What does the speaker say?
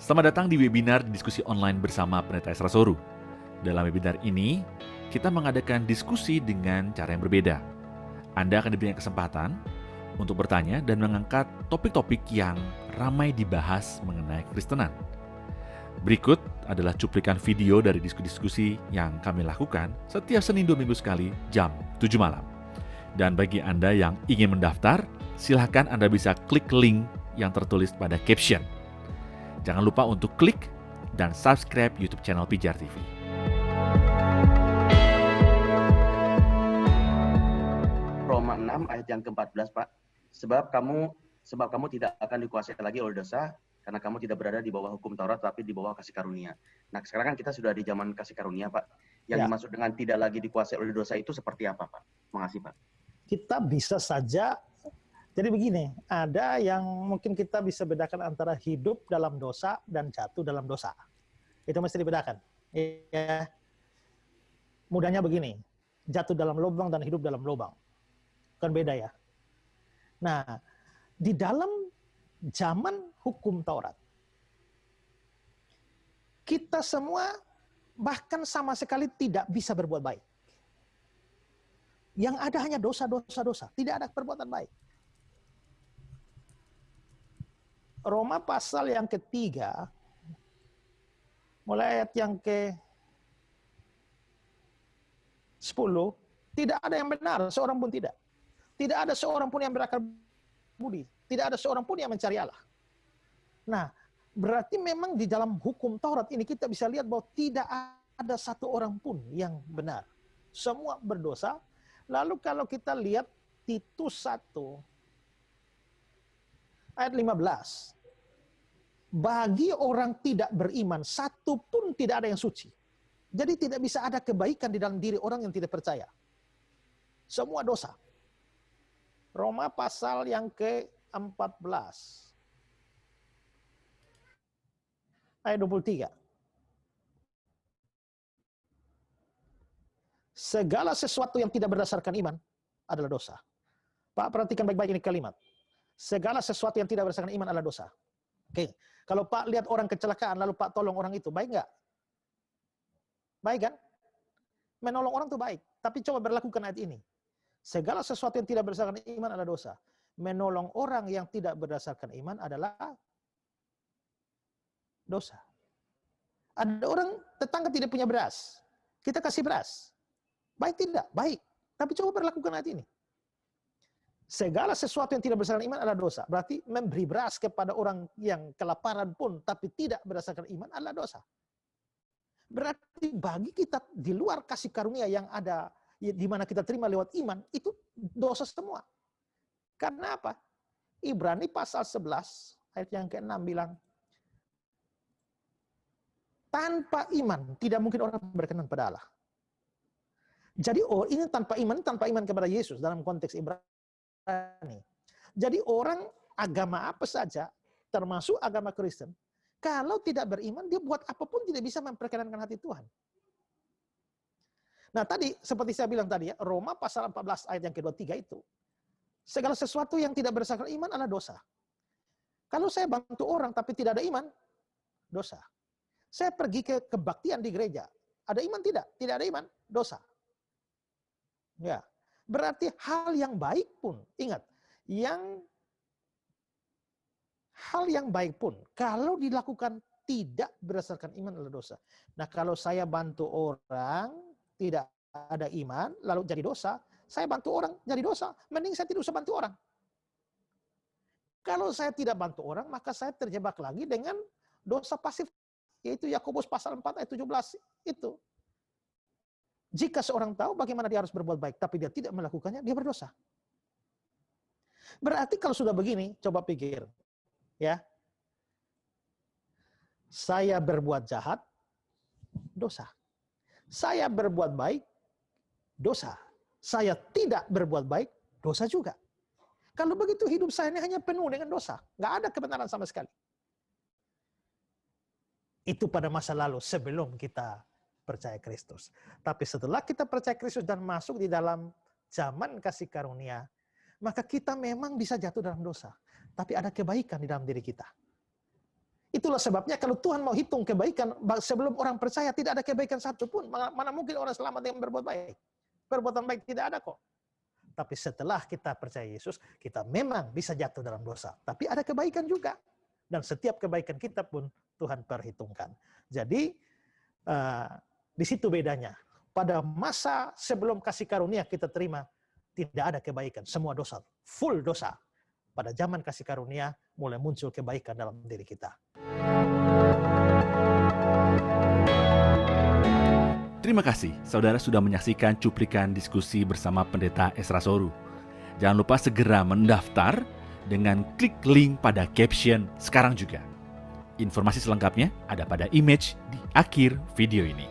Selamat datang di webinar diskusi online bersama Pendeta Esra Soru. Dalam webinar ini, kita mengadakan diskusi dengan cara yang berbeda. Anda akan diberikan kesempatan untuk bertanya dan mengangkat topik-topik yang ramai dibahas mengenai Kristenan. Berikut adalah cuplikan video dari diskusi-diskusi yang kami lakukan setiap Senin 2 minggu sekali jam 7 malam. Dan bagi Anda yang ingin mendaftar, silakan Anda bisa klik link yang tertulis pada caption. Jangan lupa untuk klik dan subscribe YouTube channel Pijar TV. Roma 6 ayat yang ke-14, Pak. Sebab kamu tidak akan dikuasai lagi oleh dosa, karena kamu tidak berada di bawah hukum Taurat, tapi di bawah kasih karunia. Nah, sekarang kan kita sudah di zaman kasih karunia, Pak. Yang dimaksud dengan tidak lagi dikuasai oleh dosa itu seperti apa, Pak? Makasih, Pak. Kita bisa saja, jadi begini, ada yang mungkin kita bisa bedakan antara hidup dalam dosa dan jatuh dalam dosa. Itu mesti dibedakan. Ya. Mudahnya begini, jatuh dalam lubang dan hidup dalam lubang. Kan beda ya. Nah, di dalam zaman hukum Taurat, kita semua bahkan sama sekali tidak bisa berbuat baik. Yang ada hanya dosa, tidak ada perbuatan baik. Roma pasal yang ketiga, mulai ayat yang ke-10, tidak ada yang benar, seorang pun tidak. Tidak ada seorang pun yang berakal budi. Tidak ada seorang pun yang mencari Allah. Nah, berarti memang di dalam hukum Taurat ini kita bisa lihat bahwa tidak ada satu orang pun yang benar. Semua berdosa. Lalu kalau kita lihat Titus 1, ayat 15. Bagi orang tidak beriman, satu pun tidak ada yang suci. Jadi tidak bisa ada kebaikan di dalam diri orang yang tidak percaya. Semua dosa. Roma pasal yang ke-14. Ayat 23. Segala sesuatu yang tidak berdasarkan iman adalah dosa. Pak, perhatikan baik-baik ini kalimat. Segala sesuatu yang tidak berdasarkan iman adalah dosa. Oke, kalau Pak lihat orang kecelakaan, lalu Pak tolong orang itu, baik nggak? Baik kan? Menolong orang itu baik. Tapi coba berlakukan ayat ini. Segala sesuatu yang tidak berdasarkan iman adalah dosa. Menolong orang yang tidak berdasarkan iman adalah dosa. Ada orang tetangga tidak punya beras. Kita kasih beras. Baik tidak? Baik. Tapi coba berlakukan ayat ini. Segala sesuatu yang tidak berdasarkan iman adalah dosa. Berarti memberi beras kepada orang yang kelaparan pun tapi tidak berdasarkan iman adalah dosa. Berarti bagi kita di luar kasih karunia yang ada di mana kita terima lewat iman, itu dosa semua. Karena apa? Ibrani pasal 11 ayat yang ke-6 bilang, tanpa iman tidak mungkin orang berkenan pada Allah. Jadi ini tanpa iman kepada Yesus dalam konteks Ibrani. Jadi orang agama apa saja, termasuk agama Kristen, kalau tidak beriman, dia buat apapun tidak bisa memperkenankan hati Tuhan. Nah tadi, seperti saya bilang tadi ya, Roma pasal 14 ayat yang ke-23 itu, segala sesuatu yang tidak berdasarkan iman adalah dosa. Kalau saya bantu orang tapi tidak ada iman, dosa. Saya pergi ke kebaktian di gereja, ada iman tidak? Tidak ada iman, dosa. Ya, berarti hal yang baik pun, ingat, hal yang baik pun, kalau dilakukan tidak berdasarkan iman adalah dosa. Nah kalau saya bantu orang, tidak ada iman, lalu jadi dosa, saya bantu orang jadi dosa, mending saya tidak usah bantu orang. Kalau saya tidak bantu orang, maka saya terjebak lagi dengan dosa pasif, yaitu Yakobus pasal 4 ayat 17 itu. Jika seorang tahu bagaimana dia harus berbuat baik, tapi dia tidak melakukannya, dia berdosa. Berarti kalau sudah begini, coba pikir. Ya, saya berbuat jahat, dosa. Saya berbuat baik, dosa. Saya tidak berbuat baik, dosa juga. Kalau begitu hidup saya ini hanya penuh dengan dosa. Nggak ada kebenaran sama sekali. Itu pada masa lalu sebelum kita percaya Kristus. Tapi setelah kita percaya Kristus dan masuk di dalam zaman kasih karunia, maka kita memang bisa jatuh dalam dosa. Tapi ada kebaikan di dalam diri kita. Itulah sebabnya kalau Tuhan mau hitung kebaikan, sebelum orang percaya tidak ada kebaikan satu pun. Mana mungkin orang selamat dengan berbuat baik. Perbuatan baik tidak ada kok. Tapi setelah kita percaya Yesus, kita memang bisa jatuh dalam dosa. Tapi ada kebaikan juga. Dan setiap kebaikan kita pun Tuhan perhitungkan. Jadi, di situ bedanya. Pada masa sebelum kasih karunia kita terima, tidak ada kebaikan. Semua dosa, full dosa. Pada zaman kasih karunia, mulai muncul kebaikan dalam diri kita. Terima kasih, saudara sudah menyaksikan cuplikan diskusi bersama Pendeta Esra Soru. Jangan lupa segera mendaftar dengan klik link pada caption sekarang juga. Informasi selengkapnya ada pada image di akhir video ini.